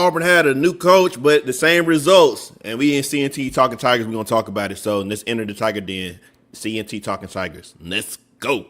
Auburn had a new coach, but the same results. And we in C&T Talking Tigers, we're going to talk about it. So let's enter the Tiger Den. C&T Talking Tigers. Let's go.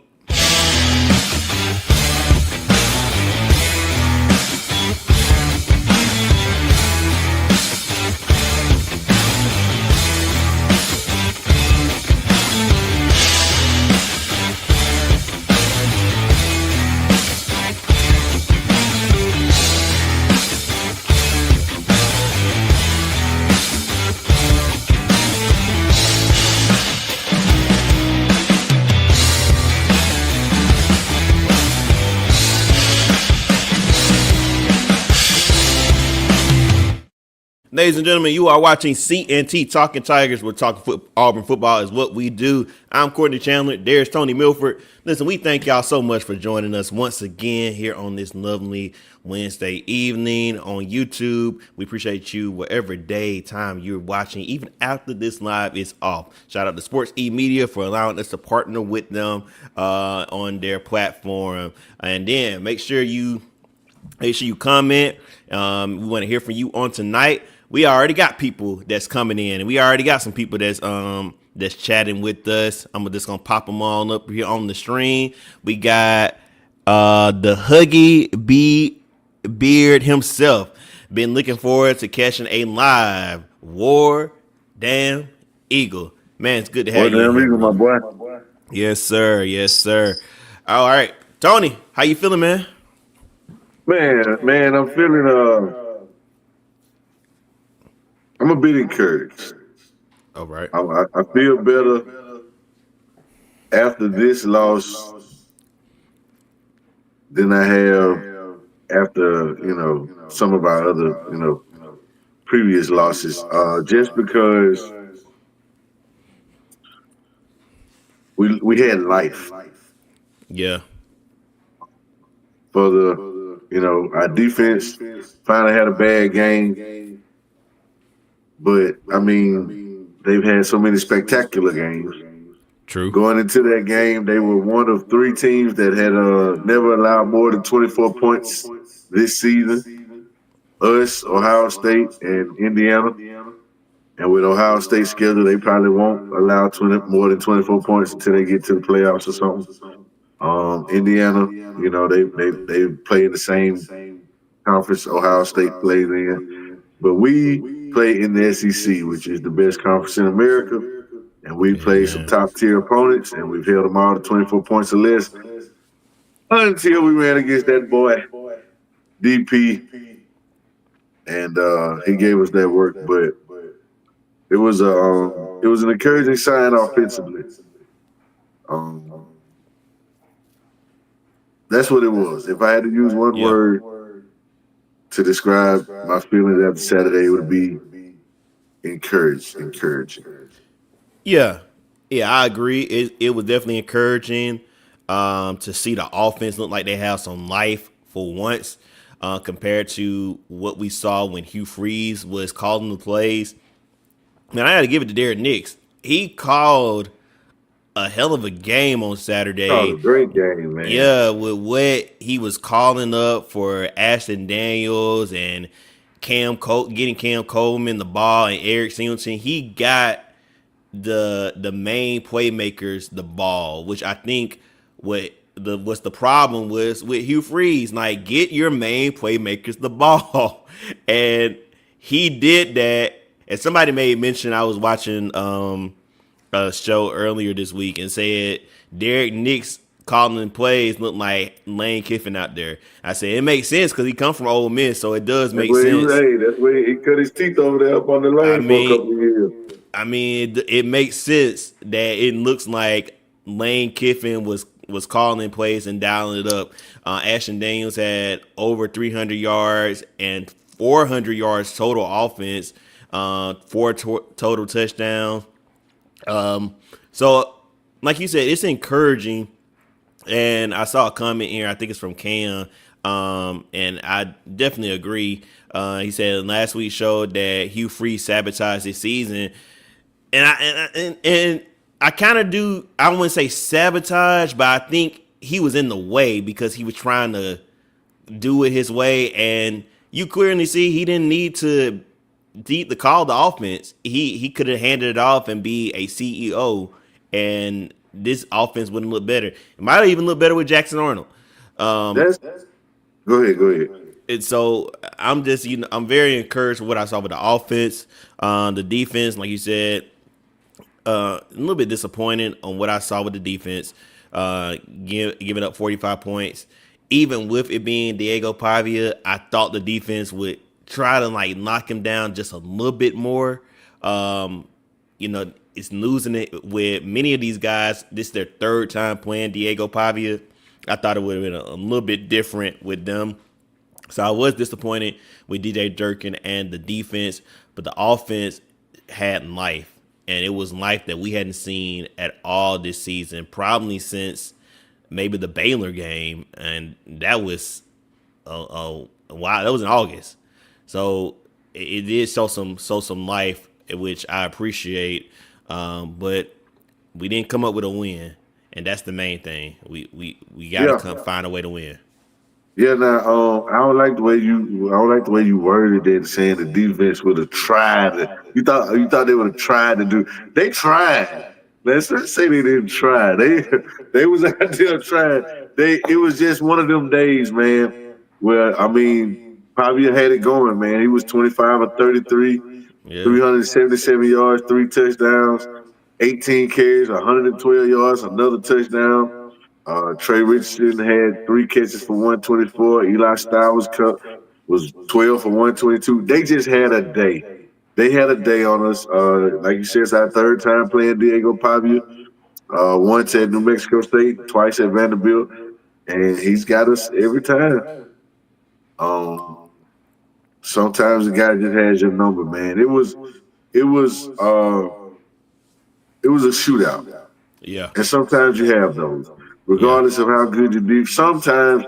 Ladies and gentlemen, you are watching C&T Talking Tigers. We're talking Auburn football is what we do. I'm Courtney Chandler. There's Tony Milford. Listen, we thank y'all so much for joining us once again here on this lovely Wednesday evening on YouTube. We appreciate you whatever day, time you're watching, even after this live is off. Shout out to Sports E Media for allowing us to partner with them on their platform. And then make sure you comment. We want to hear from you on tonight. We already got people that's coming in, and we already got some people that's chatting with us. I'm just gonna pop them all up here on the stream. We got the Huggy B Beard himself. Been looking forward to catching a live War Damn Eagle. Man, it's good to have you. War Damn Eagle, my boy. Yes, sir. Yes, sir. All right, Tony, how you feeling, man? Man, I'm feeling I'm a bit encouraged. All right. I feel better after this loss than I have after, some of our other, previous losses. Just because we had life. Yeah. For our defense finally had a bad game. But, they've had so many spectacular games. True. Going into that game, they were one of three teams that had never allowed more than 24 points this season. Us, Ohio State, and Indiana. And with Ohio State's schedule, they probably won't allow more than 24 points until they get to the playoffs or something. Indiana, they play in the same conference Ohio State plays in. But we play in the SEC, which is the best conference in America. And we played some top-tier opponents, and we've held them all to 24 points or less until we ran against that boy, DP. And he gave us that work. But it was an encouraging sign offensively. That's what it was. If I had to use one word to describe my feelings after Saturday, it would be encouraging. Yeah, I agree. It was definitely encouraging to see the offense look like they have some life for once compared to what we saw when Hugh Freeze was calling the plays. Man, I got to give it to Derek Nix. He called a hell of a game on Saturday. Oh, a great game, man. Yeah, with what he was calling up for Ashton Daniels and getting Cam Coleman the ball and Eric Singleton. He got the main playmakers the ball, which I think what's the problem was with Hugh Freeze. Like, get your main playmakers the ball. And he did that. And somebody made mention, I was watching a show earlier this week and said Derek Nix calling plays look like Lane Kiffin out there. I said it makes sense because he come from Ole Miss, so it does make sense. That's where he cut his teeth over there up on the line for a couple of years. It makes sense that it looks like Lane Kiffin was calling plays and dialing it up. Ashton Daniels had over 300 yards and 400 yards total offense, 4 total touchdowns. So, like you said, it's encouraging. And I saw a comment here, I think it's from Cam, and I definitely agree. He said last week showed that Hugh Freeze sabotaged his season. And I kind of do, I wouldn't say sabotage, but I think he was in the way because he was trying to do it his way. And you clearly see he didn't need to deep the call the offense. He could have handed it off and be a CEO, and this offense wouldn't look better. It might have even looked better with Jackson Arnold. Um, That's Go ahead, go ahead. and so I'm just I'm very encouraged with what I saw with the offense, the defense, like you said. A little bit disappointed on what I saw with the defense, giving up 45 points. Even with it being Diego Pavia, I thought the defense would try to like knock him down just a little bit more. Um, it's losing it with many of these guys. This is their third time playing Diego Pavia. I thought it would have been a little bit different with them. So I was disappointed with DJ Durkin and the defense, but the offense had life. And it was life that we hadn't seen at all this season, probably since maybe the Baylor game. And that was wow, that was in August. So it did show some life, which I appreciate. But we didn't come up with a win, and that's the main thing. We got to Yeah. find a way to win. Yeah, now I don't like the way you worded it, saying the defense would have tried. You thought they would have tried to do. They tried. Let's not say they didn't try. They was out there trying. It was just one of them days, man. Where I mean, Pavia had it going, man. He was 25 or 33, Yeah. 377 yards, 3 touchdowns, 18 carries, 112 yards, another touchdown. Trey Richardson had 3 catches for 124. Eli Stowers was 12 for 122. They just had a day. They had a day on us. Like you said, it's our third time playing Diego Pavia. Once at New Mexico State, twice at Vanderbilt, and he's got us every time. Um, Sometimes the guy just has your number, man. It was uh, it was a shootout. Yeah. And sometimes you have those, Yeah. regardless of how good you do. Sometimes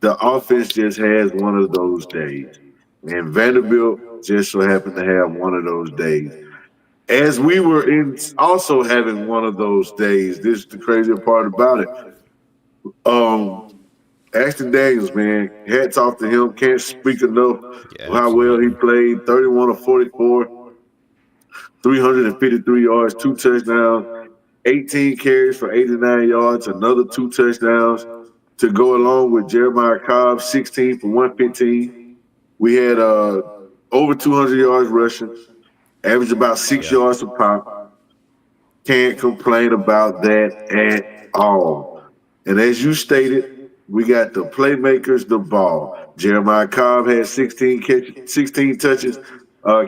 the offense just has one of those days. And Vanderbilt just so happened to have one of those days. As we were in also having one of those days, this is the crazy part about it. Um, Ashton Daniels, man, hats off to him. Can't speak enough Yeah. of how well he Absolutely. played. 31 of 44, 353 yards, 2 touchdowns. 18 carries for 89 yards, another 2 touchdowns to go along with Jeremiah Cobb, 16 for 115. We had over 200 yards rushing, averaged about 6 yards a pop. Can't complain about that at all. And as you stated, we got the playmakers, the ball. Jeremiah Cobb had 16 touches,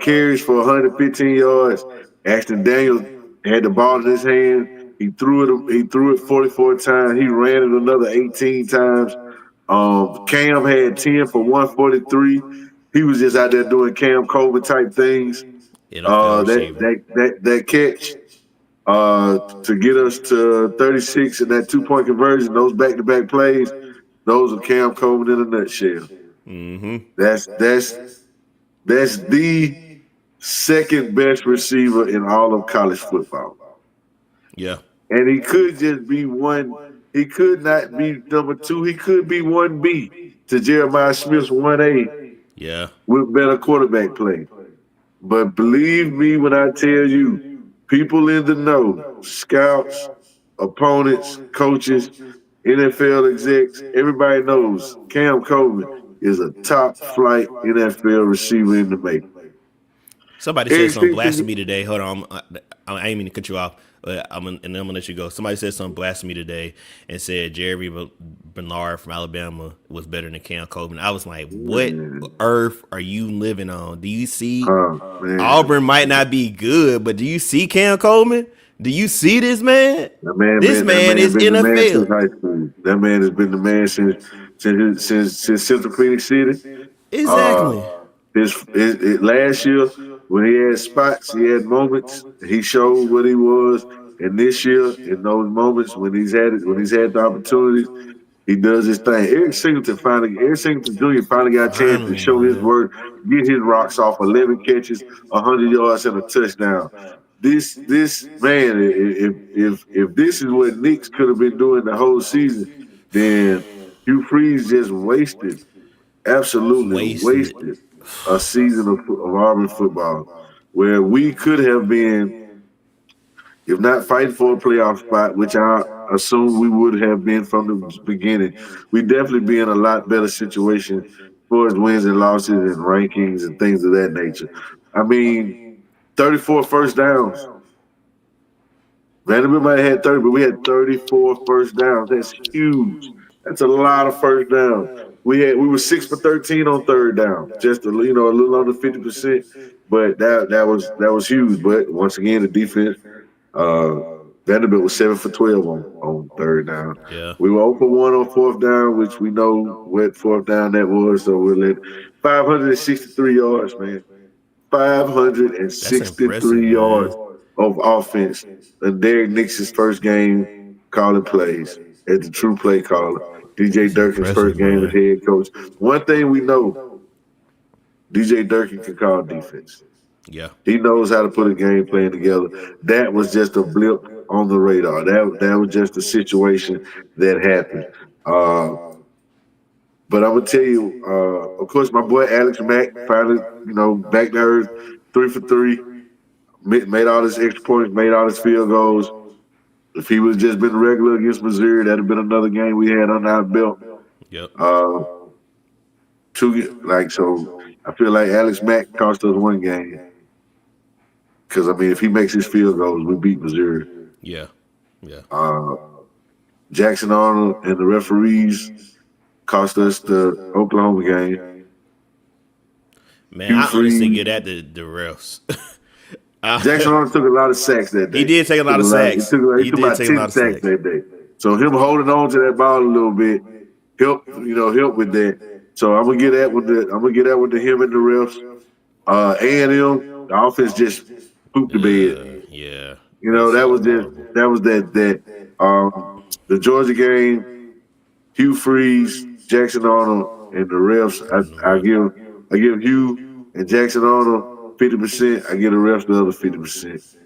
carries for 115 yards. Ashton Daniels had the ball in his hand. He threw it 44 times. He ran it another 18 times. Cam had 10 for 143. He was just out there doing Cam Colvin type things. NFL That receiver. that catch to get us to 36 in that 2 point conversion, those back to back plays, those are Cam Coleman in a nutshell. Mm-hmm. That's the second best receiver in all of college football. Yeah. And he could just be one. He could not be number two. He could be 1B to Jeremiah Smith's 1A Yeah. with better quarterback play. But believe me when I tell you, people in the know, scouts, opponents, coaches, NFL execs, everybody knows Cam Coleman is a top flight NFL receiver in the making. Somebody said Eric something Singleton, blasphemy today. Hold on, I ain't mean to cut you off, but I'm gonna let you go. Somebody said something blasphemy today and said Jeremy Bernard from Alabama was better than Cam Coleman. I was like, what man, earth are you living on? Do you see man, Auburn might not be good, but do you see Cam Coleman? Do you see this man? This that man man is been the man since NFL. high school. That man has been the man since Central Phoenix City. Uh, Exactly. last year when he had spots, he had moments. He showed what he was. And this year, in those moments when he's had the opportunities, he does his thing. Eric Singleton Jr. finally got a chance to Finally, show his man. work, get his rocks off, 11 catches, 100 yards, and a touchdown. This man, if this is what Knicks could have been doing the whole season, then Hugh Freeze just wasted absolutely Wasted. wasted a season of Auburn football where we could have been, if not fighting for a playoff spot, which I assume we would have been from the beginning, we'd definitely be in a lot better situation as far as wins and losses and rankings and things of that nature. I mean, 34 first downs. Vanderbilt might have had 30, but we had 34 first downs. That's huge. That's a lot of first downs. We were 6 for 13 on third down, just a little under 50%. But that was huge. But once again, the defense, uh, Vanderbilt was 7 for 12 on third down. Yeah. We were 0 for 1 on fourth down, which we know what fourth down that was. So we'll let 563 yards, man. That's impressive, 563 man. yards of offense. And Derek Nix's first game calling plays as the true play caller. DJ That's Durkin's impressive, first game as man. head coach. One thing we know, DJ Durkin can call defense. Yeah. He knows how to put a game plan together. That was just a blip on the radar. That was just a situation that happened. Uh, but I'm gonna tell you, of course, my boy Alex Mack finally, back to earth, 3 for 3, made all his extra points, made all his field goals. If he would have just been regular against Missouri, that'd have been another game we had under our belt. Yep. So I feel like Alex Mack cost us one game. Because, I mean, if he makes his field goals, we beat Missouri. Yeah. Yeah. Jackson Arnold and the referees cost us the Oklahoma game. Man, Hugh I honestly Freeze. get at the refs. Jackson Arnold took a lot of sacks that day. He did take a lot of sacks. He took about 10 sacks that day. So him holding on to that ball a little bit help with that. So I'm gonna get that with him and the refs. A&M, the offense just pooped the bed. Yeah. That was the Georgia game, Hugh Freeze, Jackson Arnold, and the refs. I give Hugh and Jackson Arnold 50%. I give the refs the other 50%.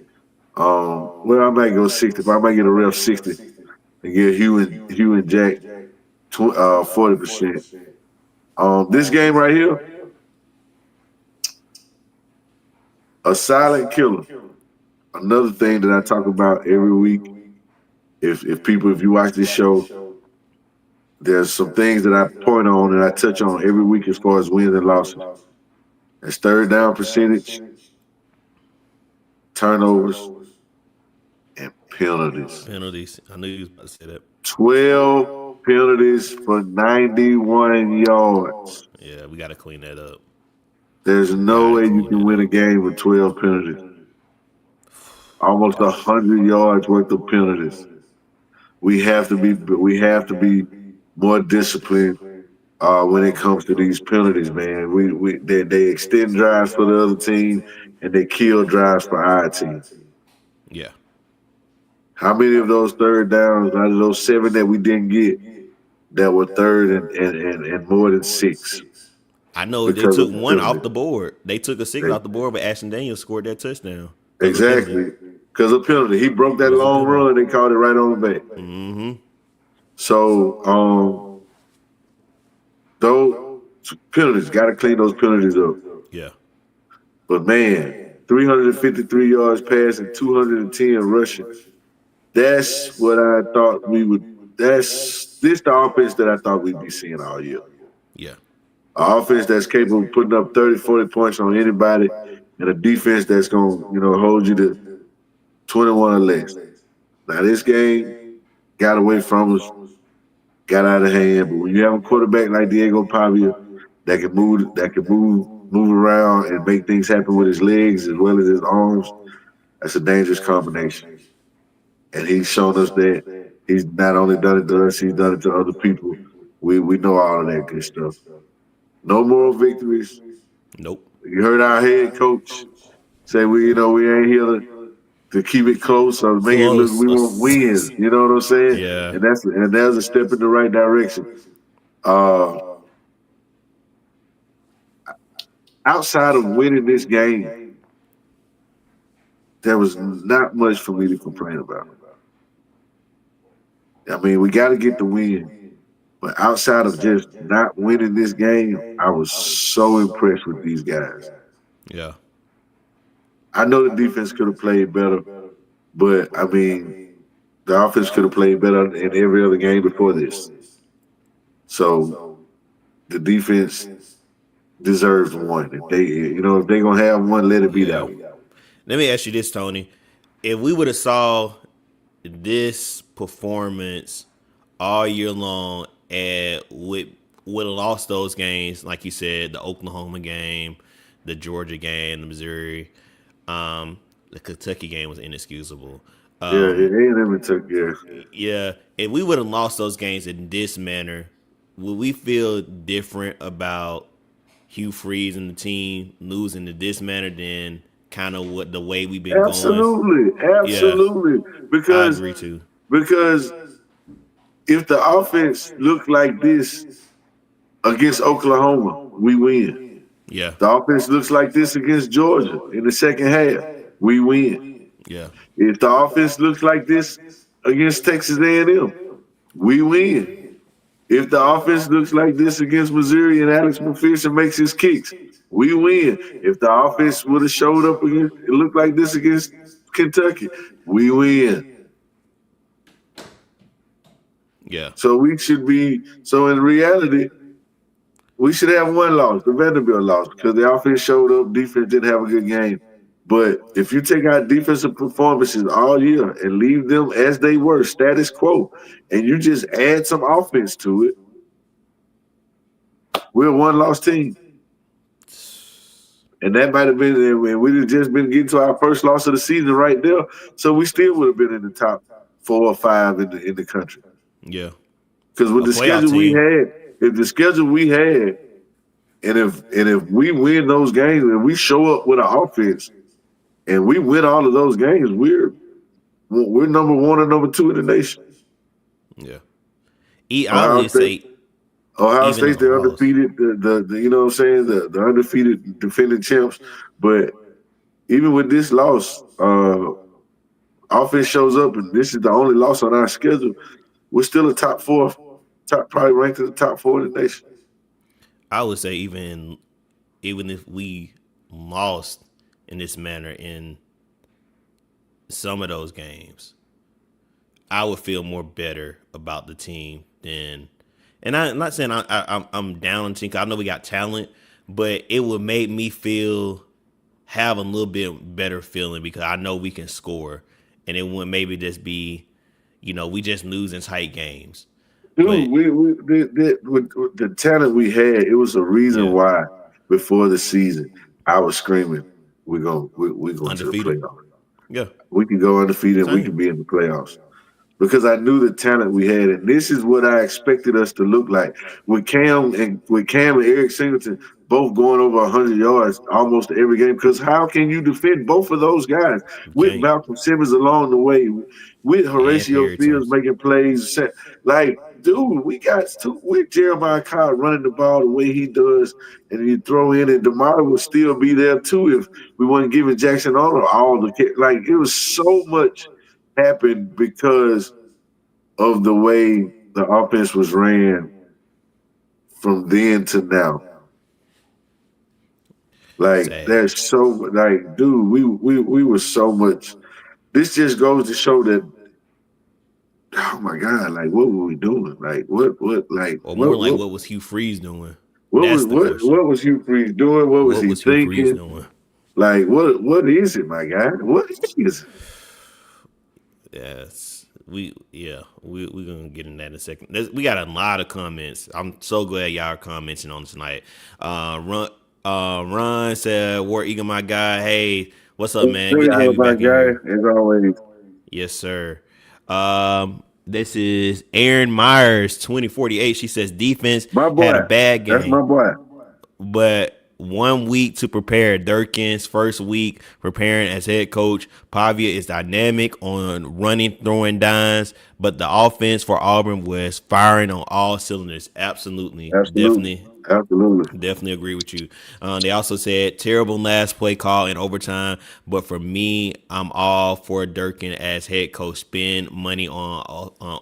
Well, I might go 60, but I might get a ref 60 and give Hugh and Jack 40%. This game right here, a silent killer. Another thing that I talk about every week. If you watch this show, there's some things that I point on and I touch on every week as far as wins and losses. It's third down percentage, turnovers, and penalties. Penalties. I knew you was about to say that. 12 penalties for 91 yards. Yeah, we got to clean that up. There's no way you can win a game with 12 penalties. Almost 100 yards worth of penalties. We have to be more disciplined when it comes to these penalties, man. They extend drives for the other team and they kill drives for our team. Yeah. How many of those third downs out of those 7 that we didn't get that were third and more than 6? I know they took one off the board. They took a 6 off the board, but Ashton Daniels scored that touchdown. Exactly. Because of penalty. He broke that long run. They called it right on the back. Mm-hmm. So, those penalties, got to clean those penalties up. Yeah. But, man, 353 yards passing, 210 rushing. That's what I thought we would – this the offense that I thought we'd be seeing all year. Yeah. An offense that's capable of putting up 30, 40 points on anybody and a defense that's going to, hold you to 21 or less. Now, this game got away from us, got out of hand. But when you have a quarterback like Diego Pavia that can move around and make things happen with his legs as well as his arms, that's a dangerous combination. And he's shown us that he's not only done it to us, he's done it to other people. We know all of that good stuff. No moral victories. Nope. You heard our head coach say we ain't here to keep it close or make it look we want wins. You know what I'm saying? Yeah. And that's a step in the right direction. Outside of winning this game, there was not much for me to complain about. I mean, we got to get the win. But outside of just not winning this game, I was so impressed with these guys. Yeah. I know the defense could have played better, but I mean, the offense could have played better in every other game before this. So the defense deserves one. If they're gonna have one, let it be that Yeah. one. Let me ask you this, Tony. If we would have saw this performance all year long and would have lost those games, like you said, the Oklahoma game, the Georgia game, the Missouri, the Kentucky game was inexcusable. Yeah, it ain't even took. Yeah, Yeah, if we would have lost those games in this manner, would we feel different about Hugh Freeze and the team losing in this manner than kind of what the way we've been going? absolutely, Yeah, absolutely. I Because agree too. because if the offense looked like this against Oklahoma, we win. Yeah, The offense looks like this against Georgia in the second half, we win. yeah, If the offense looks like this against Texas A&M, we win. If the offense looks like this against Missouri and Alex McPherson makes his kicks, we win. If the offense would have showed up against, it looked like this against Kentucky, we win. yeah, So we should be. So in reality, we should have one loss, the Vanderbilt loss, because the offense showed up, defense didn't have a good game. But if you take out defensive performances all year and leave them as they were, status quo, and you just add some offense to it, we're a one-loss team. And that might have been, and we'd have just been getting to our first loss of the season right there. So we still would have been in the top 4 or 5 in the country. yeah. Because with A the playoff schedule we team. had, if the schedule we had, and if we win those games and we show up with an offense and we win all of those games, we're number 1 or number 2 in the nation. Yeah. I Ohio would State, say Ohio even State's a the loss. undefeated, the you know what I'm saying, the undefeated defending champs. But even with this loss, offense shows up and this is the only loss on our schedule. We're still a top 4, probably ranked in the top 4 in the nation. I would say even if we lost in this manner in some of those games, I would feel more better about the team than. And I'm not saying I'm down on the team. 'Cause I know we got talent, but it would make me have a little bit better feeling because I know we can score, and it would maybe just be, we just lose in tight games. Dude, But with the talent we had, it was a reason yeah, why before the season I was screaming, we're going to the undefeated. playoffs. Yeah, We can go undefeated and we same. can be in the playoffs. Because I knew the talent we had, and this is what I expected us to look like. With Cam and Eric Singleton both going over 100 yards almost every game. Because how can you defend both of those guys You with can't. Malcolm Simmons along the way, with And Horatio Perry Fields making plays? Like, dude, we got two with Jeremiah Cobb running the ball the way he does, and you throw in, and DeMar would still be there too if we weren't giving Jackson Arnold all the like. It was so much happened because of the way the offense was ran from then to now. Like sad. there's so like, dude, we were so much. This just goes to show that, oh my God, like what were we doing? Like Or more like, what was Hugh Freeze doing? what was That's the question. what was Hugh Freeze doing? What was What he was Hugh Freeze thinking? doing? Like what is it, my guy? What is it? Yes, we gonna get in that in a second. We got a lot of comments. I'm so glad y'all are commenting on tonight. Ron said, "War Eagle, my guy. Hey, what's up, man? Good to have you My back in guy, here." as always. Yes, sir. This is Aaron Myers, 2048. She says defense My had boy. a bad That's my game, boy. but 1 week to prepare. Durkin's first week preparing as head coach. Pavia is dynamic on running, throwing dimes, but the offense for Auburn was firing on all cylinders. Absolutely, Absolutely. Absolutely. definitely agree with you. They also said terrible last play call in overtime, but for me, I'm all for Durkin as head coach. Spend money on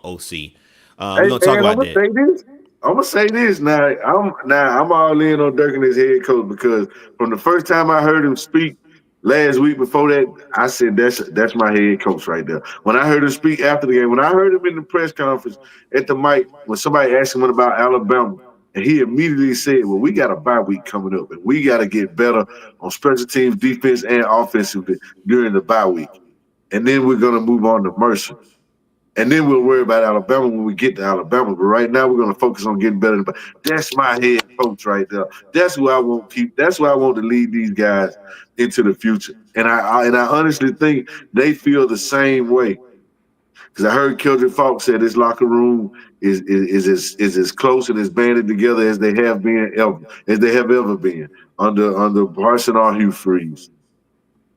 OC. We're Hey, gonna talk and I'm about gonna that. say this. I'm gonna say this now. I'm all in on Durkin as head coach because from the first time I heard him speak last week before that, I said that's my head coach right there. When I heard him speak after the game, when I heard him in the press conference at the mic, when somebody asked him about Alabama, and he immediately said, "Well, we got a bye week coming up, and we got to get better on special teams, defense, and offensively during the bye week, and then we're gonna move on to Mercer." And then we'll worry about Alabama when we get to Alabama. But right now, we're going to focus on getting better. But that's my head coach right there. That's who I want to keep. That's who I want to lead these guys into the future. And I honestly think they feel the same way. Because I heard Keldrick Falk said this locker room is as close and as banded together as they have ever been under Parson or Hugh Freeze.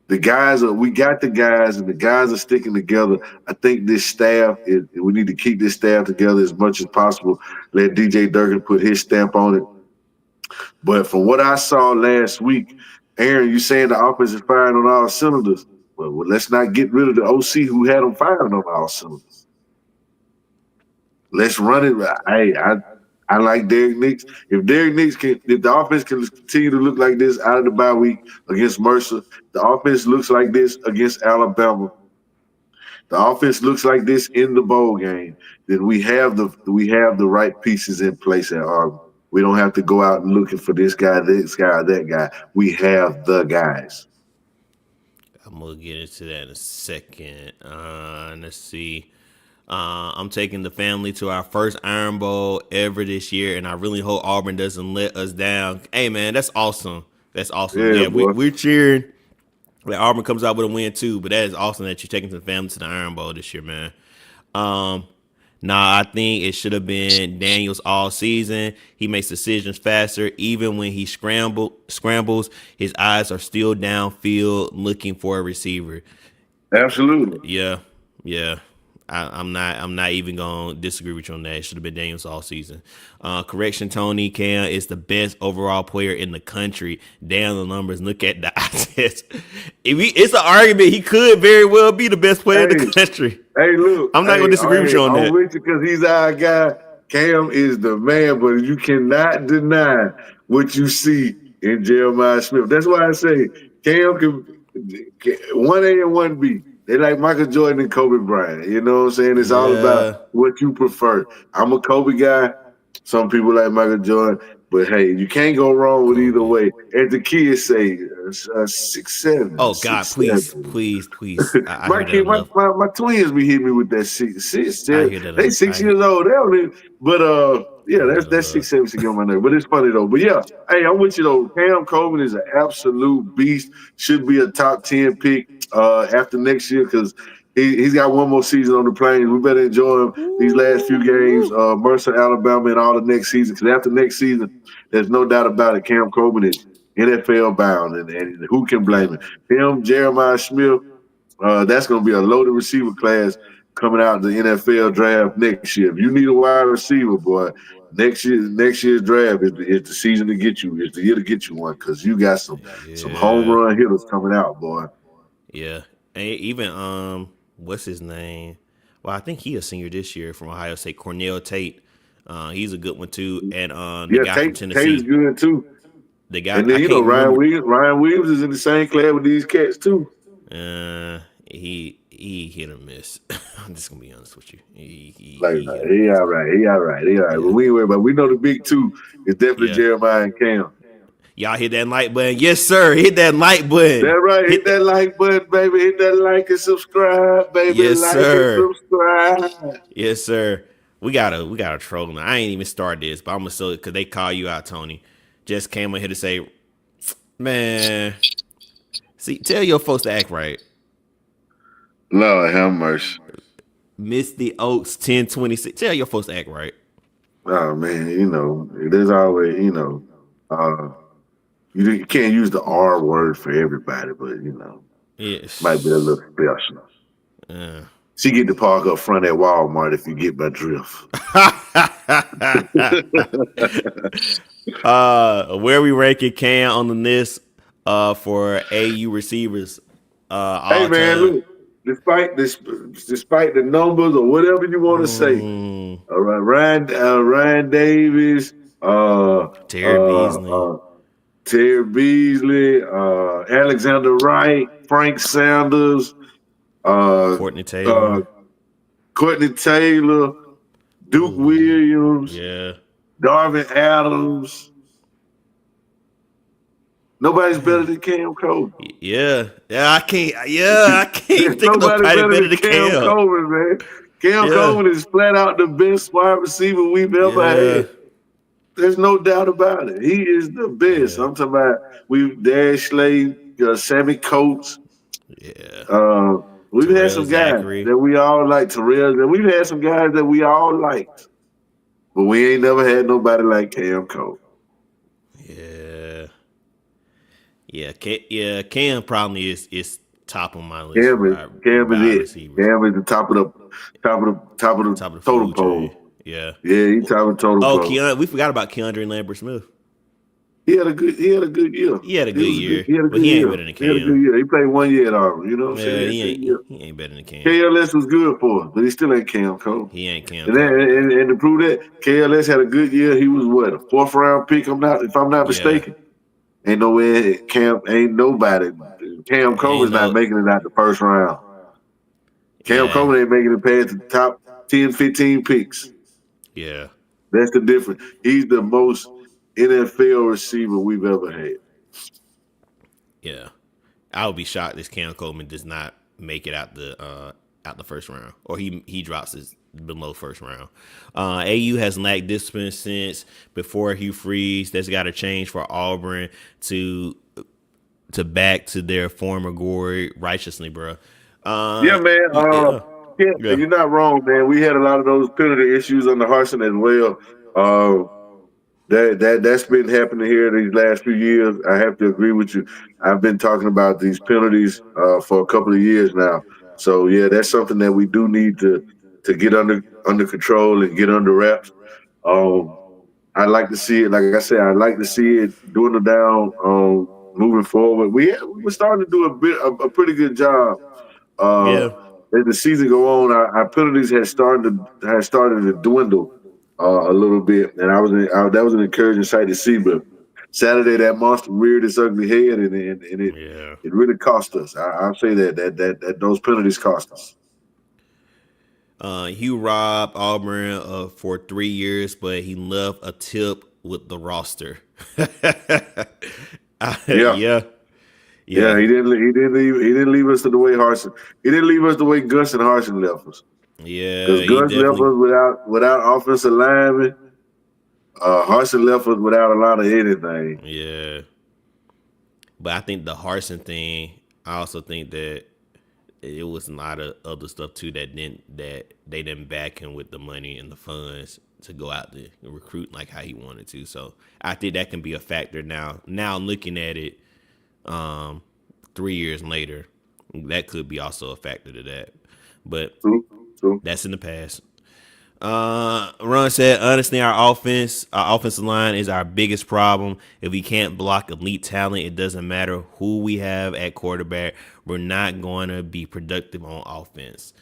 We got the guys, and the guys are sticking together. I think we need to keep this staff together as much as possible. Let DJ Durkin put his stamp on it. But from what I saw last week, Aaron, you saying the offense is firing on all cylinders. Well, let's not get rid of the OC who had them firing on all cylinders. Let's run it. Hey, I like Derek Nix. If the offense can continue to look like this out of the bye week against Mercer, the offense looks like this against Alabama, the offense looks like this in the bowl game, then we have the right pieces in place at Auburn. We don't have to go out and looking for this guy, that guy. We have the guys. I'm gonna get into that in a second. Let's see. I'm taking the family to our first Iron Bowl ever this year, and I really hope Auburn doesn't let us down. Hey, man, that's awesome. That's awesome. Yeah, we're cheering that Auburn comes out with a win too, but that is awesome that you're taking the family to the Iron Bowl this year, man. I think it should have been Daniels all season. He makes decisions faster. Even when he scrambles, his eyes are still downfield looking for a receiver. Absolutely. Yeah. I'm not even gonna disagree with you on that. It should have been Daniels all season. Correction, Toney Cam is the best overall player in the country. Down the numbers, look at the eye test. It's an argument. He could very well be the best player in the country. Hey, look, I'm not gonna disagree with you on that. I'm with you because he's our guy. Cam is the man, but you cannot deny what you see in Jeremiah Smith. That's why I say Cam can 1A and 1B. They like Michael Jordan and Kobe Bryant. You know what I'm saying? It's all about what you prefer. I'm a Kobe guy. Some people like Michael Jordan. But, hey, you can't go wrong with either way. As the kids say, 6'7". Oh, God, 6'7". please. My twins be hitting me with that 6'7". They 6 years old. They don't even, but, that's 6'7" to get on my nerve. But it's funny, though. But, yeah, hey, I'm with you, though. Cam Coleman is an absolute beast. Should be a top 10 pick after next year because he's got one more season on the Plains. We better enjoy him these last few games, Mercer, Alabama, and all the next season. Because after next season, there's no doubt about it. Cam Coleman is NFL bound, and who can blame him? Him, Jeremiah Smith. That's going to be a loaded receiver class coming out in the NFL draft next year. If you need a wide receiver, boy, next year's draft is the season to get you. It's the year to get you one because you got some home run hitters coming out, boy. Yeah, and even what's his name? Well, I think he a senior this year from Ohio State. Cornell Tate. He's a good one too, and the guy from Tennessee. Tate is good too. The guy, and then Ryan Williams is in the same class with these cats too. He hit or miss. I'm just gonna be honest with you. He all right. Yeah. But we ain't worried about. We know the big two is definitely Jeremiah and Cam. Y'all hit that like button, yes sir. Hit that like button. That's right. Hit that like button, baby. Hit that like and subscribe, baby. Yes, sir. And subscribe. Yes, sir. We gotta troll them. I ain't even start this, but I'm gonna say it because they call you out, Tony. Just came on here to say, man. See, tell your folks to act right. Lord have mercy. Misty Oaks 1026. Tell your folks to act right. Oh man, there's always, you can't use the R word for everybody, but might be a little special. She get to park up front at Walmart if you get my drift. Where we ranking Cam on the list for AU receivers? Hey man, look, despite the numbers or whatever you want to say. Mm, All right, Ryan Davis, uh, Terry uh, Beasley, uh, Terry Beasley, Alexander Wright, Frank Sanders, uh, Courtney uh, Taylor. Courtney Taylor, Duke Mm, Williams, yeah. Darvin Adams. Nobody's better Man. than Cam Coleman. Yeah. Yeah, I can't. Yeah, I can't There's think of nobody nobody better better than than Cam Cam. Coleman, man. Cam Yeah. Coleman is flat out the best wide receiver we've ever Yeah. had. There's no doubt about it. He is the best. Yeah. I'm talking about Darius Slade, Sammy Coates. Yeah. Uh, we've had Terrell some guys Zachary. that we all like, Terrell, and we've had some guys that we all liked, but we ain't never had nobody like Cam Coleman. Yeah. Yeah. Cam probably is top on my list for Cam is Cam is wide it. receivers. Cam is the top of the Top of the totem food pole. chain. Yeah. Yeah, he top of the totem Oh, pole. we forgot about Keandre Lambert Smith. He had a good year. He had a It good was a good year, he had a but good he ain't year. better than He had a good Cam. year. He played 1 year at Auburn. You know what I'm saying? Yeah, He had a good year. he ain't better than Cam. KLS was good for us, but he still ain't Cam Cole. He ain't Cam And, then, Coleman though. and to prove that, KLS had a good year. He was what, a fourth round pick? If I'm not Yeah. mistaken. Ain't no way ain't nobody. Cam Ain't Coleman's not no. making it out the first round. Cam Yeah. Coleman ain't making it past the top 10, 15 picks. Yeah. That's the difference. He's the most NFL receiver we've ever had. Yeah. I would be shocked if Cam Coleman does not make it out the first round, or he drops his below first round. AU has lacked discipline since before Hugh Freeze. That's got to change for Auburn to back to their former glory righteously, bro. Yeah, man. Yeah, Yeah, yeah, you're not wrong, man. We had a lot of those penalty issues under Harsin as well. Uh, that's been happening here these last few years. I have to agree with you. I've been talking about these penalties for a couple of years now. So yeah, that's something that we do need to get under control and get under wraps. Um, I like to see it. Like I said, I like to see it doing the down, moving forward. We're starting to do a pretty good job. Uh, yeah, as the season go on, our penalties had started to dwindle a little bit, and that was an encouraging sight to see. But Saturday, that monster reared its ugly head, and yeah. it really cost us. I'll say that those penalties cost us. Hugh robbed Auburn for 3 years, but he left a tip with the roster. Yeah. Yeah, Yeah, yeah, he didn't leave us the way Harsin. He didn't leave us the way Gus and Harsin left us. Because yeah. He Gus left definitely. us without offensive linemen. Harsin left us without a lot of anything. Yeah, but I think the Harson thing. I also think that it was a lot of other stuff too that they didn't back him with the money and the funds to go out there and recruit like how he wanted to. So I think that can be a factor now. Now looking at it, 3 years later, that could be also a factor to that. But True, true. that's in the past. Ron said, honestly, our offensive line is our biggest problem. If we can't block elite talent, it doesn't matter who we have at quarterback. We're not going to be productive on offense.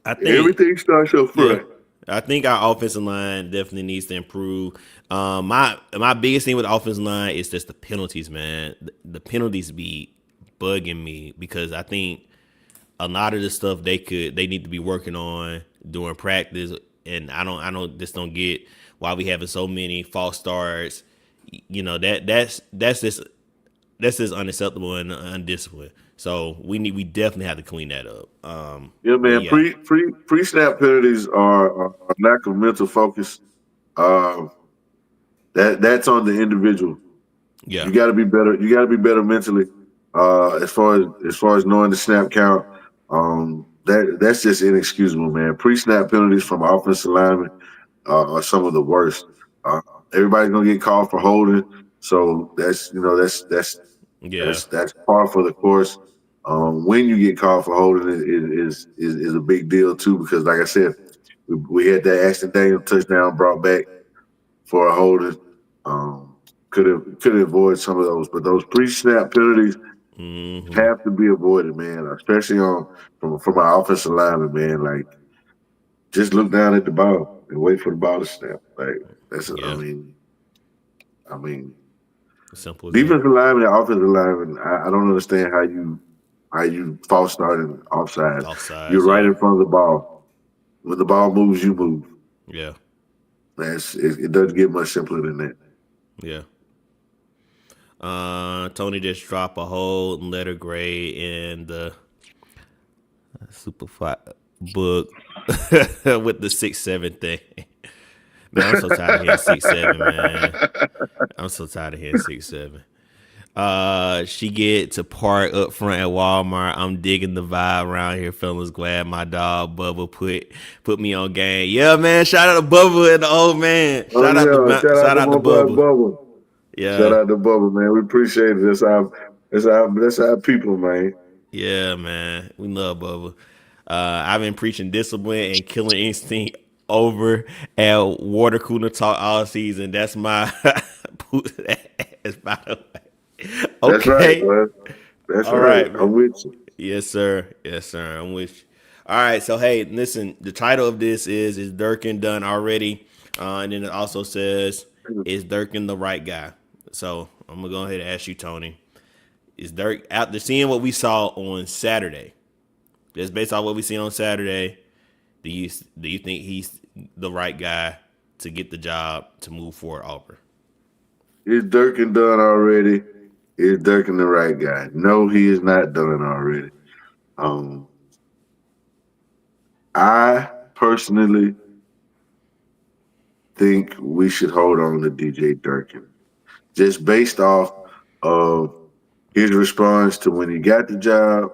I think, Everything starts up yeah, front. I think our offensive line definitely needs to improve. My biggest thing with the offensive line is just the penalties, man. The penalties be bugging me because I think a lot of the stuff they need to be working on during practice, and I don't get why we having so many false starts. You know that's just unacceptable and undisciplined. So we definitely have to clean that up. Yeah, But man. yeah, Pre snap penalties are a lack of mental focus. Uh, that's on the individual. yeah, You got to be better. You got to be better mentally. As far as knowing the snap count, that's just inexcusable, man. Pre snap penalties from offensive linemen are some of the worst. Uh, Everybody's gonna get called for holding, so yeah, that's par for the course. When you get called for holding is a big deal too, because like I said, we had that Ashton Daniel touchdown brought back for a holding. Um, could have avoided some of those, but those pre snap penalties, Mm-hmm. Have to be avoided, man. Especially from our offensive lineman, man. Like, just look down at the ball and wait for the ball to snap. Like that's, Yeah, I mean, simple as that. defensive lineman and offensive lineman. I don't understand how you false starting offsides. You're Offsides, right yeah, in front of the ball. When the ball moves, you move. yeah, It doesn't get much simpler than that. yeah. Tony just dropped a whole letter grade in the Super book with the 6-7 thing. Man, I'm so tired of hearing 6-7, man. I'm so tired of hearing 6-7. She get to park up front at Walmart. I'm digging the vibe around here, fellas. Glad my dog Bubba put me on game. Yeah, man. Shout out to Bubba and the old man. Oh yeah, shout out Shout to out to my boy Bubba. Bubba. Shout Yeah, out to Bubba, man. We appreciate it. That's our people, man. yeah, man. We love Bubba. I've been preaching discipline and killing instinct over at water cooler talk all season. That's my that's by the way. That's right, Okay. bud. That's All right. right, I'm man. with you. Yes, sir. Yes, sir. I'm with you. All right. So, hey, listen. The title of this is Durkin done already? And then it also says, is Durkin the right guy? So I'm gonna go ahead and ask you, Tony. Is Dirk after seeing what we saw on Saturday? Just based on what we seen on Saturday, do you think he's the right guy to get the job to move forward, Auburn? Is Durkin done already? Is Durkin the right guy? No, he is not done already. Um, I personally think we should hold on to DJ Durkin. Just based off of his response to when he got the job,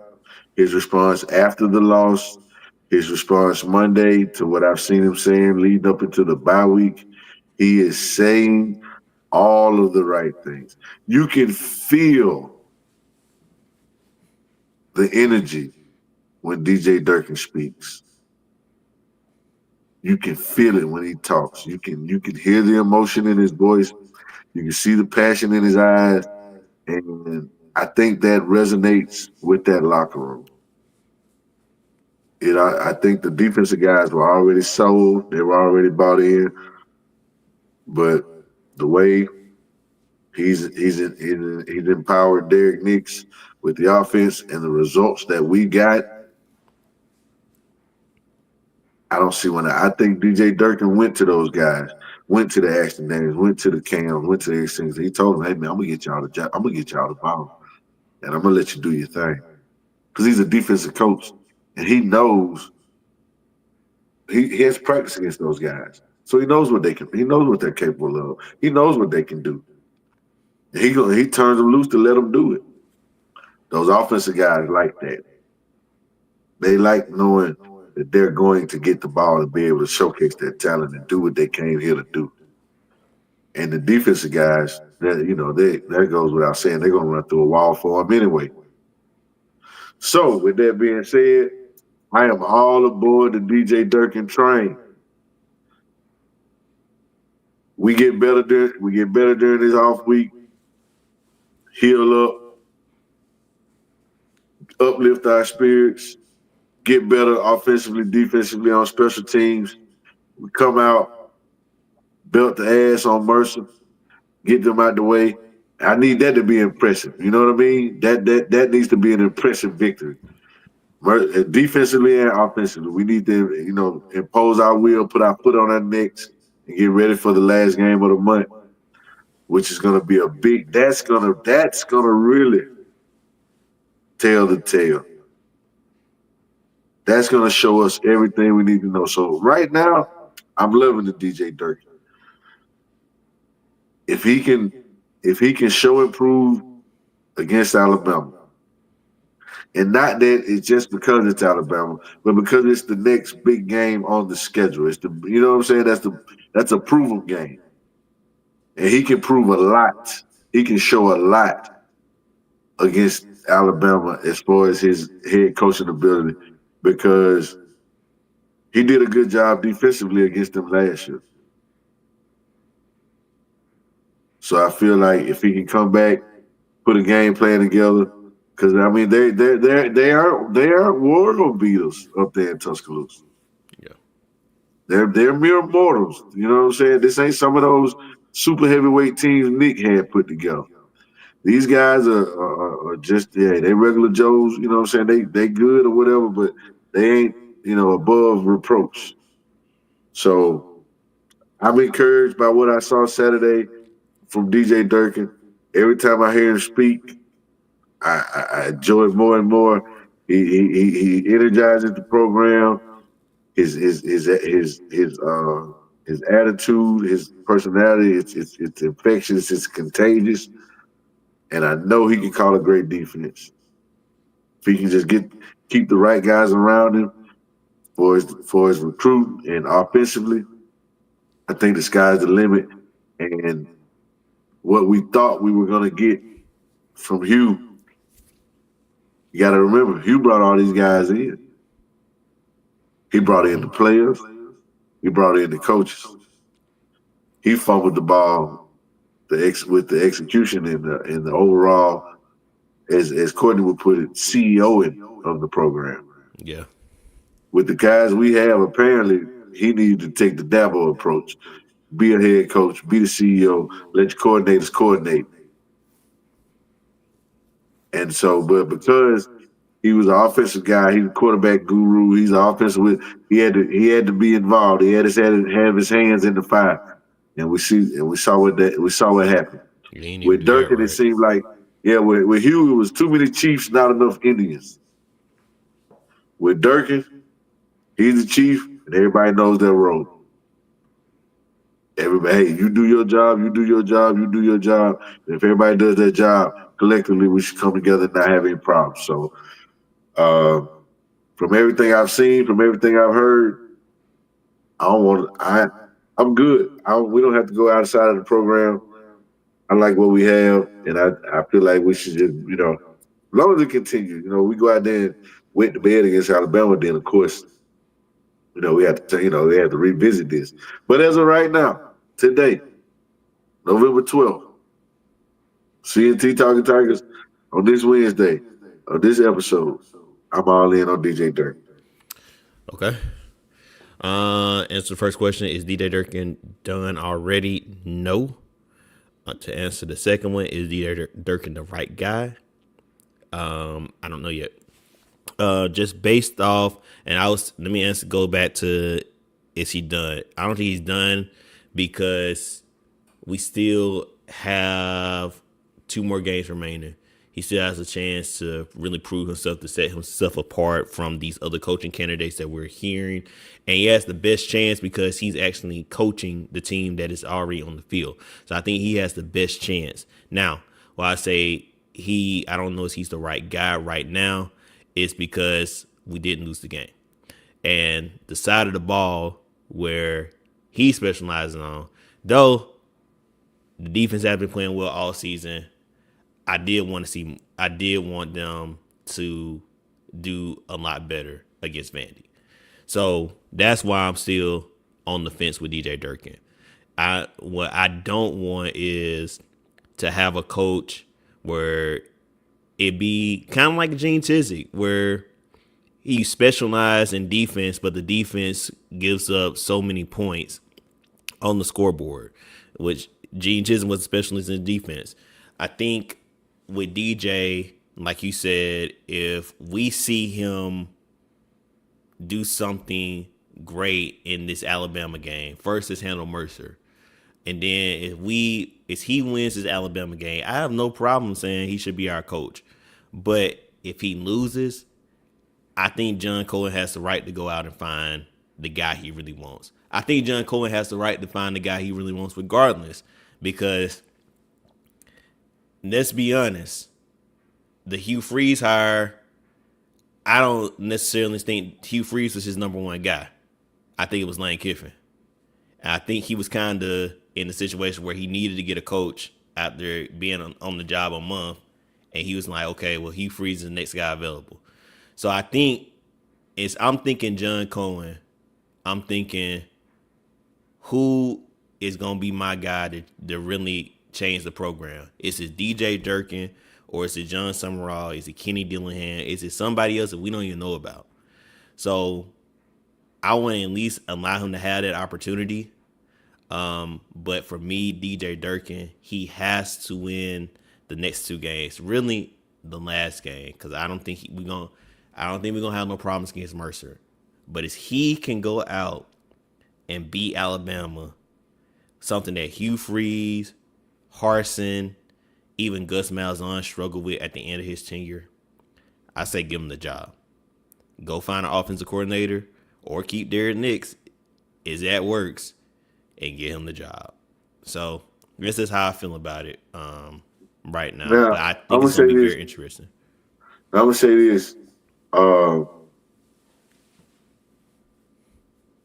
his response after the loss, his response Monday to what I've seen him saying leading up into the bye week. He is saying all of the right things. You can feel the energy when DJ Durkin speaks. You can feel it when he talks. You can hear the emotion in his voice. You can see the passion in his eyes. And I think that resonates with that locker room. I think the defensive guys were already sold. They were already bought in. But the way he's empowered Derek Nix with the offense and the results that we got, I don't see when I think DJ Durkin went to those guys, went to the Ashton Daniels, went to the Cams, went to these things. He told them, "Hey man, I'm gonna get y'all the job. I'm gonna get y'all the ball, and I'm gonna let you do your thing." Because he's a defensive coach, and he knows he has practice against those guys, so he knows what they can. He knows what they're capable of. He knows what they can do. And he turns them loose to let them do it. Those offensive guys like that. They like knowing that they're going to get the ball and be able to showcase their talent and do what they came here to do. And the defensive guys, that goes without saying, they're going to run through a wall for them anyway. So, with that being said, I am all aboard the DJ Durkin train. We get better during this off week. Heal up, uplift our spirits, get better offensively, defensively on special teams. We come out, belt the ass on Mercer, get them out the way. I need that to be impressive. You know what I mean? That needs to be an impressive victory. Defensively and offensively, we need to, impose our will, put our foot on our necks, and get ready for the last game of the month, which is going to be a big. That's gonna really tell the tale. That's going to show us everything we need to know. So right now, I'm loving the DJ Durkin. If he can show improve against Alabama, and not that it's just because it's Alabama, but because it's the next big game on the schedule. It's you know what I'm saying? That's a proven game. And he can prove a lot. He can show a lot against Alabama as far as his head coaching ability because he did a good job defensively against them last year. So I feel like if he can come back, put a game plan together, Because I mean, they aren't world beaters up there in Tuscaloosa. Yeah. They're mere mortals. You know what I'm saying? This ain't some of those super heavyweight teams Nick had put together. These guys are just they regular Joes. You know what I'm saying? They good or whatever, but they ain't above reproach. So I'm encouraged by what I saw Saturday from DJ Durkin. Every time I hear him speak, I enjoy it more and more. He energizes the program. His attitude, his personality, it's infectious, it's contagious, and I know he can call a great defense. If he can just keep the right guys around him for his recruit and offensively, I think the sky's the limit. And what we thought we were gonna get from Hugh, you got to remember, Hugh brought all these guys in. He brought in the players. He brought in the coaches. He fumbled the ball with the execution and the overall, as Courtney would put it, CEOing of the program. Yeah. With the guys we have, apparently he needed to take the Dabo approach. Be a head coach, be the CEO, let your coordinators coordinate. And so, but because he was an offensive guy, he's a quarterback guru, he's an offensive he had to be involved. He had to have his hands in the fire. And we saw what happened. With Durkin, it seemed like, with Hugh, it was too many Chiefs, not enough Indians. With Durkin, he's the chief, and everybody knows their role. Everybody, hey, you do your job, you do your job, you do your job. And if everybody does their job, collectively, we should come together and not have any problems. So, from everything I've seen, from everything I've heard, I'm good. We don't have to go outside of the program. I like what we have, and I feel like we should just, as long as it continues, we go out there and went to bed against Alabama, then of course, we have to, they have to revisit this. But as of right now, today, November 12th, C&T Talking Tigers, on this Wednesday, on this episode, I'm all in on DJ Durkin. Okay. Answer the first question, is DJ Durkin done already? No. To answer the second one, is DJ Durkin the right guy? I don't know yet. Just based off, and let me go back to, is he done? I don't think he's done because we still have 2 more games remaining. He still has a chance to really prove himself, to set himself apart from these other coaching candidates that we're hearing. And he has the best chance because he's actually coaching the team that is already on the field. So I think he has the best chance. Now, while I say I don't know if he's the right guy right now, it's because we didn't lose the game. And the side of the ball where he specializes on, though the defense has been playing well all season, I did want them to do a lot better against Vandy. So that's why I'm still on the fence with DJ Durkin. What I don't want is to have a coach where it be kind of like Gene Chizik, where he specialized in defense, but the defense gives up so many points on the scoreboard, which Gene Chizik was a specialist in defense. I think with DJ, like you said, if we see him do something great in this Alabama game, first is handle Mercer. And then if he wins this Alabama game, I have no problem saying he should be our coach. But if he loses, I think John Cohen has the right to go out and find the guy he really wants. I think John Cohen has the right to find the guy he really wants regardless, because let's be honest, the Hugh Freeze hire, I don't necessarily think Hugh Freeze was his number one guy. I think it was Lane Kiffin. And I think he was kind of in a situation where he needed to get a coach after being on the job a month. And he was like, okay, well, Hugh Freeze is the next guy available. So I think I'm thinking John Cohen. I'm thinking, who is going to be my guy to really change the program? Is it DJ Durkin, or is it John Summerall? Is it Kenny Dillingham? Is it somebody else that we don't even know about? So I want to at least allow him to have that opportunity. But for me, DJ Durkin, he has to win the next two games. Really, the last game, because I don't think we're gonna have no problems against Mercer. But if he can go out and beat Alabama, something that Hugh Freeze, Harsin, even Gus Malzahn struggled with at the end of his tenure, I say give him the job. Go find an offensive coordinator or keep Derek Nix, is that works, and get him the job. So this is how I feel about it right now. Now, But I think it's going to be very interesting. I'm going to say this.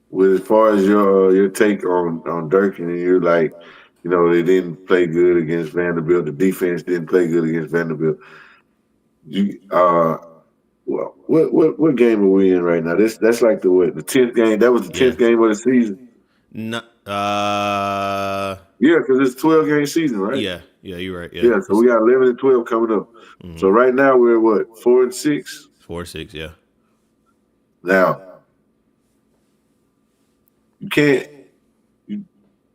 With as far as your take on Durkin, and you're like, they didn't play good against Vanderbilt. The defense didn't play good against Vanderbilt. Well, what game are we in right now? That's like the 10th game. That was the 10th game of the season. No, yeah, because it's a 12-game season, right? Yeah, you're right. Yeah, so we got 11 and 12 coming up. Mm-hmm. So right now we're what, 4-6? 4-6, yeah. Now you can't.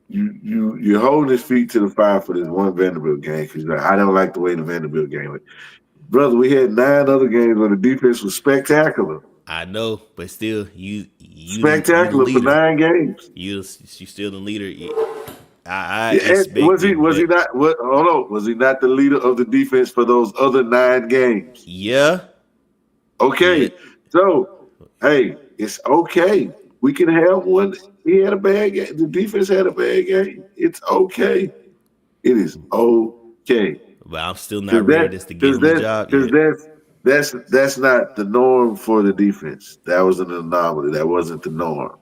You're holding his feet to the fire for this one Vanderbilt game because I don't like the way the Vanderbilt game went. Brother, we had 9 other games where the defense was spectacular. I know, but still, you spectacular for 9 games. You still the leader. Was he not? Hold on, was he not the leader of the defense for those other 9 games? Yeah. Okay, so hey, it's okay. We can have one. He had a bad game. The defense had a bad game. It's okay. It is okay. But I'm still not ready to give him the job. Because that's not the norm for the defense. That was an anomaly. That wasn't the norm.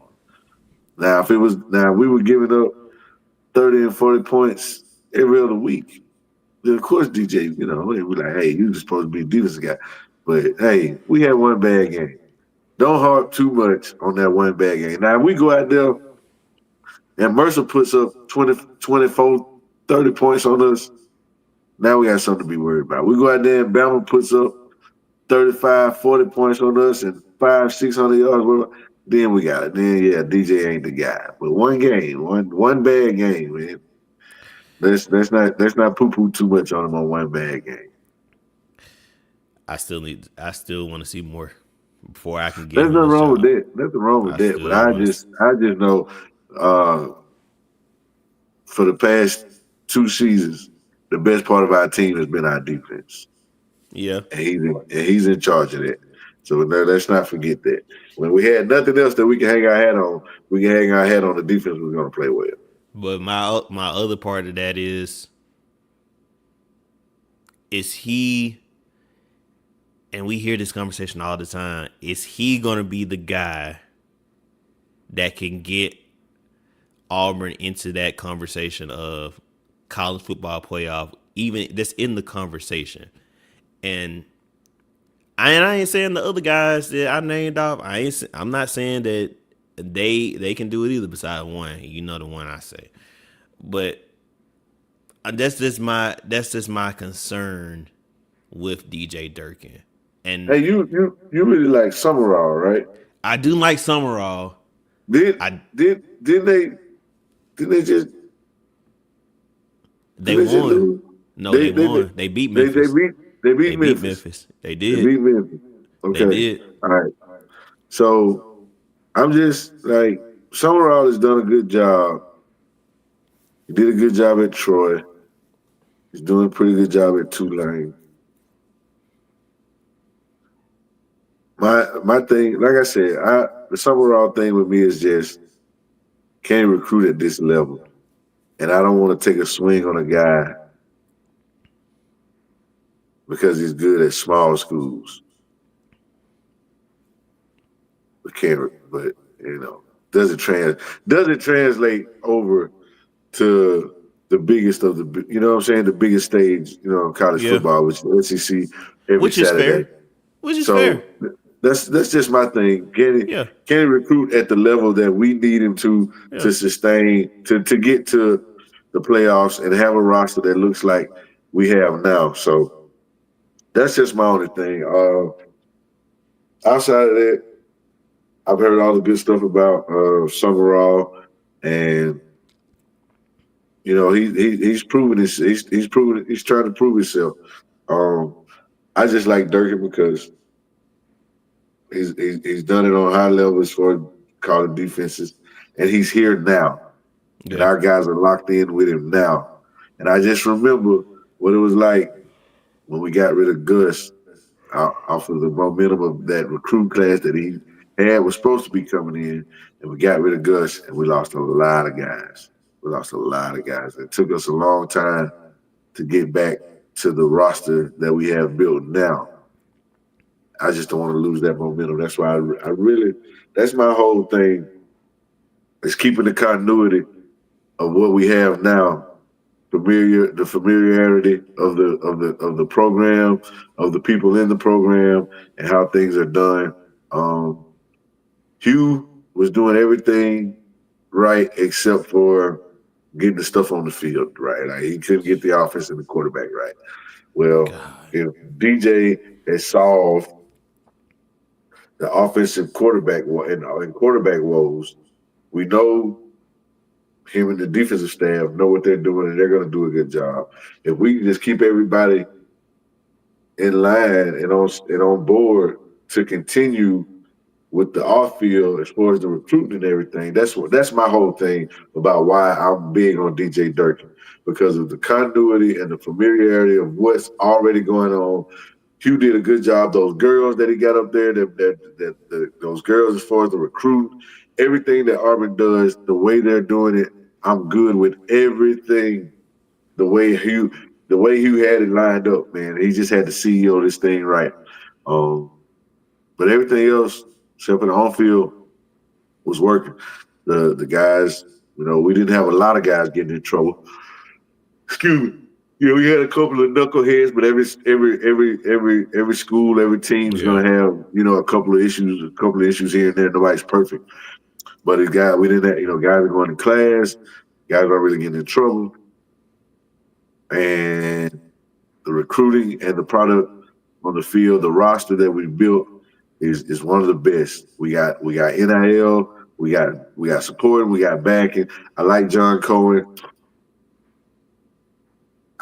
Now, we were giving up 30 and 40 points every other week, then of course DJ, we're like, hey, you're supposed to be a defensive guy. But hey, we had one bad game. Don't harp too much on that one bad game. Now, we go out there and Mercer puts up 20, 24, 30 points on us. Now we got something to be worried about. We go out there and Bama puts up 35, 40 points on us and 500, 600 yards. Then we got it. Then, yeah, DJ ain't the guy. But one game, one bad game, man. Let's not poo-poo too much on him on one bad game. I still want to see more before I can get. There's nothing wrong with that. Nothing wrong with that. But I just know for the past 2 seasons, the best part of our team has been our defense. Yeah. And he's in charge of that. So let's not forget that. When we had nothing else that we can hang our hat on, we can hang our hat on the defense we're going to play well. But my other part of that is he, and we hear this conversation all the time, is he going to be the guy that can get Auburn into that conversation of college football playoff, even that's in the conversation? And I ain't saying the other guys that I named off, I'm not saying that they can do it either besides one. The one I say. But that's just my concern with DJ Durkin. And hey, you really like Summerall, right? I do like Summerall. Didn't they just they won? No, they won. They beat Memphis. They beat Memphis. They did. They beat Memphis. Okay. They did. All right. So I'm just like, Summerall has done a good job. He did a good job at Troy. He's doing a pretty good job at Tulane. My thing, like I said, the Summerall thing with me is just can't recruit at this level. And I don't want to take a swing on a guy because he's good at small schools. But does it translate over to the biggest of the, the biggest stage, college football, which is the SEC every Saturday. Which is fair. That's just my thing. Can he recruit at the level that we need him to sustain, to get to the playoffs and have a roster that looks like we have now? So That's just my only thing. Outside of that, I've heard all the good stuff about Summerall, and he's proven this. He's trying to prove himself. Um, I just like Durkin because he's done it on high levels for calling defenses, and he's here now, and Yeah. our guys are locked in with him now. And I just remember what it was like when we got rid of Gus off of the momentum of that recruit class that he had was supposed to be coming in, and we got rid of Gus, and we lost a lot of guys. We lost a lot of guys. It took us a long time to get back to the roster that we have built now. I just don't want to lose that momentum. That's why I really, that's my whole thing, is keeping the continuity of what we have now, the familiarity of the program, of the people in the program, and how things are done. Um, Hugh was doing everything right except for getting the stuff on the field right. Like he couldn't get the offense and the quarterback right. Well, God. if DJ has solved the offensive quarterback and quarterback woes, we know him and the defensive staff know what they're doing and they're going to do a good job. If we can just keep everybody in line and on board to continue with the off field as far as the recruiting and everything, that's my whole thing about why I'm big on DJ Durkin, because of the continuity and the familiarity of what's already going on. Hugh did a good job. Those girls that he got up there, those girls as far as the recruit, everything that Auburn does, the way they're doing it, I'm good with everything. The way Hugh had it lined up, man. He just had the CEO this thing right. Um, but everything else, except for the on field, was working. The guys, we didn't have a lot of guys getting in trouble. Excuse me. We had a couple of knuckleheads, but every school, every team is Yeah. gonna have, a couple of issues here and there. Nobody's perfect. But we didn't have, guys are going to class, guys are really getting in trouble. And the recruiting and the product on the field, the roster that we built is one of the best. We got NIL, we got support, we got backing. I like John Cohen.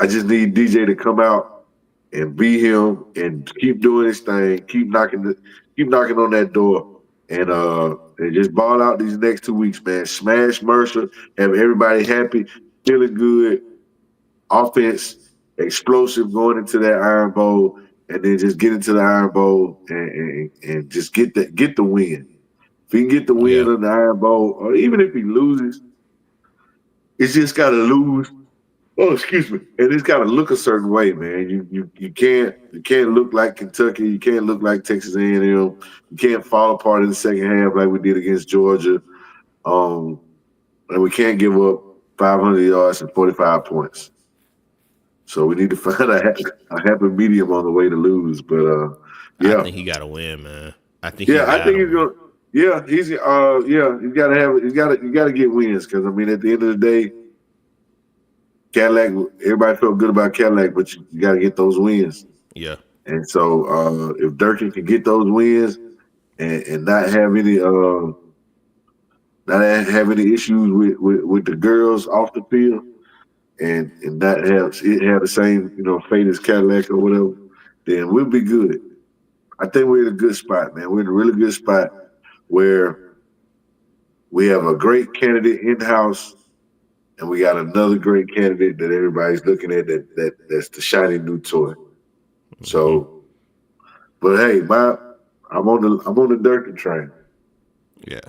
I just need DJ to come out and be him and keep doing his thing, keep knocking on that door, and just ball out these next 2 weeks, man. Smash Mercer, have everybody happy, feeling good, offense, explosive going into that Iron Bowl, and then just get into the Iron Bowl and just get the win. If he can get the win Yeah. on the Iron Bowl, or even if he loses, it's just got to lose. Oh, excuse me. And it's got to look a certain way, man. You can't look like Kentucky. You can't look like Texas A&M. You can't fall apart in the second half like we did against Georgia. And we can't give up 500 yards and 45 points. So we need to find a happy medium on the way to lose. But I yeah, think he got to win, man. I think he yeah, I got think to he's win. gonna. He's got to have. He's got to get wins, because I mean, at the end of the day, Cadillac. Everybody felt good about Cadillac, but you got to get those wins. Yeah. And so if Durkin can get those wins and not have any issues with the girls off the field, and not have the same fate as Cadillac or whatever, then we'll be good. I think we're in a good spot, man. We're in a really good spot where we have a great candidate in house, and we got another great candidate that everybody's looking at that's the shiny new toy. Hmm. So, but hey, I'm on the Durkin train. Yeah.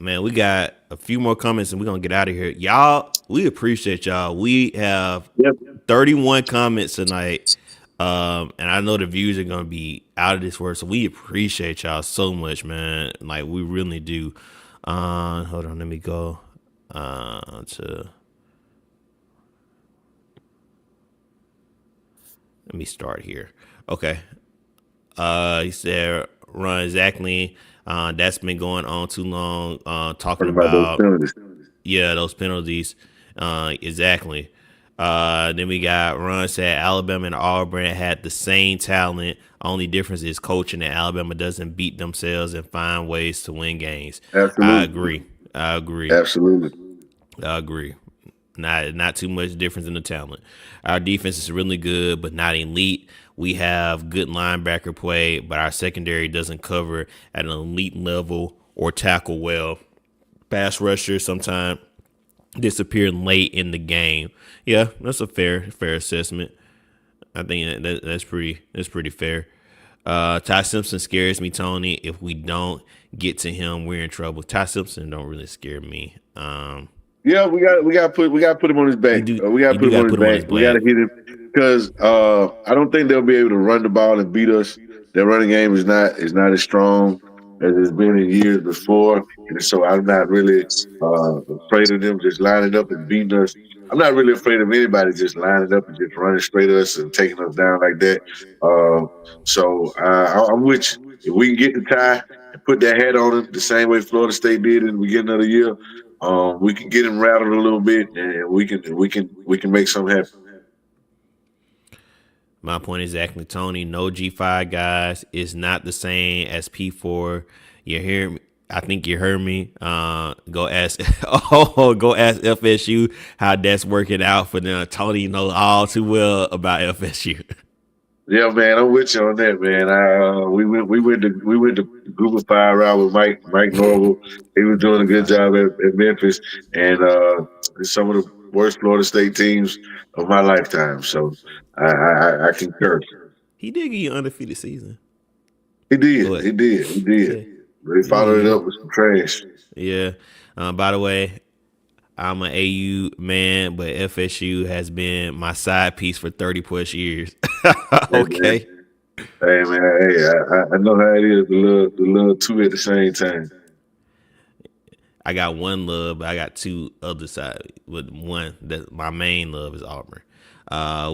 Man, we got a few more comments and we're going to get out of here. Y'all, we appreciate y'all. We have Yep. 31 comments tonight. And I know the views are going to be out of this world. So we appreciate y'all so much, man. Like, we really do. Hold on. Let me go to. Let me start here. Okay. He said, run exactly. That's been going on too long. Talking Talking about those about, penalties. yeah, those penalties. Exactly. Then we got Ron said Alabama and Auburn had the same talent. Only difference is coaching, and Alabama doesn't beat themselves and find ways to win games. I Absolutely. agree. I agree. Absolutely. I agree. Not too much difference in the talent. Our defense is really good, but not elite. We have good linebacker play, but our secondary doesn't cover at an elite level or tackle well. Pass rushers sometimes disappear late in the game. Yeah, that's a fair assessment. I think that's pretty fair. Ty Simpson scares me, Tony. If we don't get to him, we're in trouble. Ty Simpson don't really scare me. Yeah, we got to put him on his back. We got to put him on his back. We got to hit him because I don't think they'll be able to run the ball and beat us. Their running game is not as strong as it's been in years before, and so I'm not really afraid of them just lining up and beating us. I'm not really afraid of anybody just lining up and just running straight at us and taking us down like that. I'm with you. If we can get the tie and put that hat on him the same way Florida State did in the beginning of the year, we can get him rattled a little bit, and we can make something happen. My point is exactly, Tony. No G5 guys is not the same as P4. You hear me? I think you heard me. Go ask FSU how that's working out for them. Tony knows all too well about FSU. Yeah, man, I'm with you on that, man. We went to Group of Five route with Mike Norville. He was doing a good job at Memphis, and some of the worst Florida State teams of my lifetime. So I concur. He did give you an undefeated season. He did. Yeah. But he followed it up with some trash. Yeah. By the way, I'm an AU man, but FSU has been my side piece for 30 plus years. Okay. Hey man, I know how it is. The little two at the same time. I got one love, but I got two other side. With one that my main love is Auburn.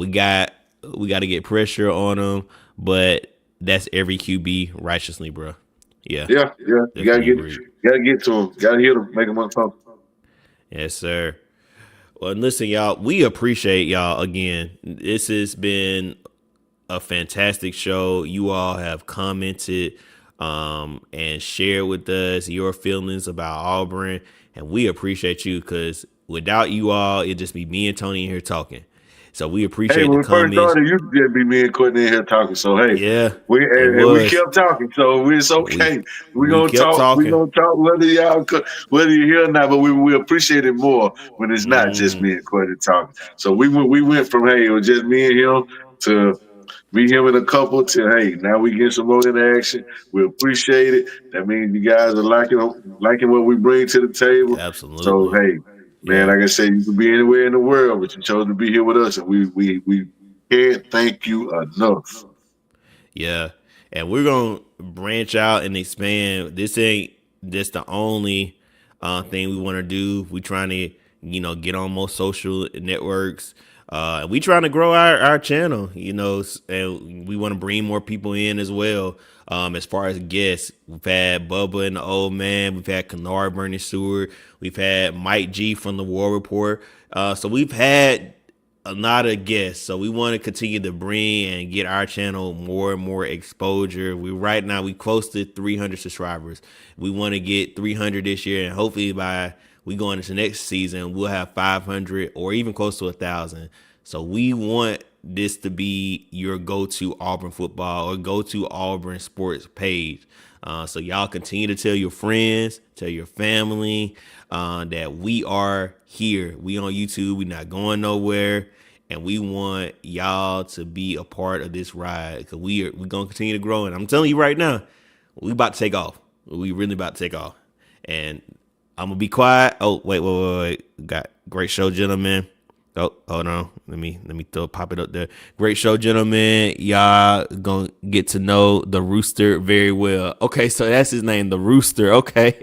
We got to get pressure on them, but that's every QB righteously, bro. Yeah. You gotta get to them. Gotta hit them, make them uncomfortable. Yes, sir. Well, listen, y'all, we appreciate y'all again. This has been a fantastic show. You all have commented and shared with us your feelings about Auburn, and we appreciate you because without you all, it'd just be me and Tony in here talking. So we appreciate the comments. When we first started, you just be me and Courtney in here talking. So hey, yeah, we kept talking. So it's okay. We're gonna talk. We're gonna talk whether you hear or not. But we appreciate it more when it's not just me and Courtney talking. So we went from hey, it was just me and him to me, him, and a couple to hey, now we get some more interaction. We appreciate it. That means you guys are liking what we bring to the table. Absolutely. So hey. Man, like I said, you could be anywhere in the world, but you chose to be here with us, and we can't thank you enough. Yeah, and we're gonna branch out and expand. This ain't just the only thing we want to do. We trying to get on more social networks. We trying to grow our channel, and we want to bring more people in as well. As far as guests, we've had Bubba and the Old Man, we've had Kennard Bernie Stewart, we've had Mike G from the War Report. So we've had a lot of guests. So we want to continue to bring and get our channel more and more exposure. Right now we close to 300 subscribers. We want to get 300 this year, and hopefully by we go into next season, we'll have 500 or even close to 1,000. So we want this to be your go-to Auburn football or go-to Auburn sports page. So y'all continue to tell your friends, tell your family that we are here. We on YouTube. We're not going nowhere. And we want y'all to be a part of this ride because we're going to continue to grow. And I'm telling you right now, we about to take off. We really about to take off. And I'm going to be quiet. Oh, wait. Got great show, gentlemen. Oh, hold on. Let me pop it up there. Great show, gentlemen. Y'all gonna get to know the Rooster very well. Okay, so that's his name, the Rooster. Okay.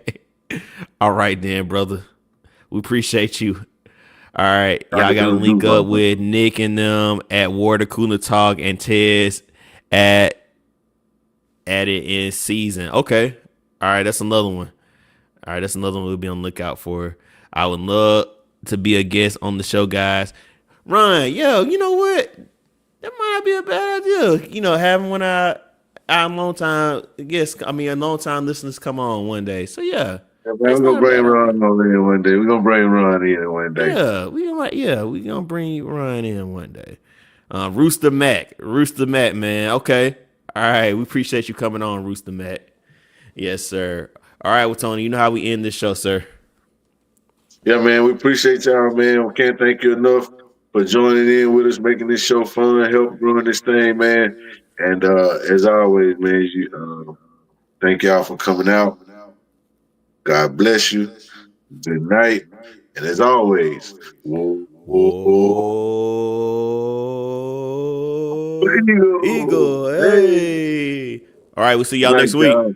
All right then, brother. We appreciate you. All right. Y'all gotta link up with Nick and them at Water Cooler Talk and Tez at it in season. Okay. All right, that's another one. All right, that's another one we'll be on the lookout for. I would love to be a guest on the show, guys. Ryan, yo, you know what? That might not be a bad idea. You know, having one of our long time a long time listeners come on one day. So yeah, Yeah, man, that's we're gonna not a bring bad idea. Ron on in one day. We're gonna bring Ron in one day. We gonna bring Ryan in one day. Rooster Mac, man. Okay, all right. We appreciate you coming on, Rooster Mac. Yes, sir. All right, well, Tony, you know how we end this show, sir. Yeah, man, we appreciate y'all, man. We can't thank you enough for joining in with us, making this show fun, help run this thing, man. And as always, man, thank y'all for coming out. God bless you. Good night. And as always, whoa, whoa, Whoa, Eagle. Eagle. Hey. Hey. All right, we'll see Good y'all night, next week. y'all.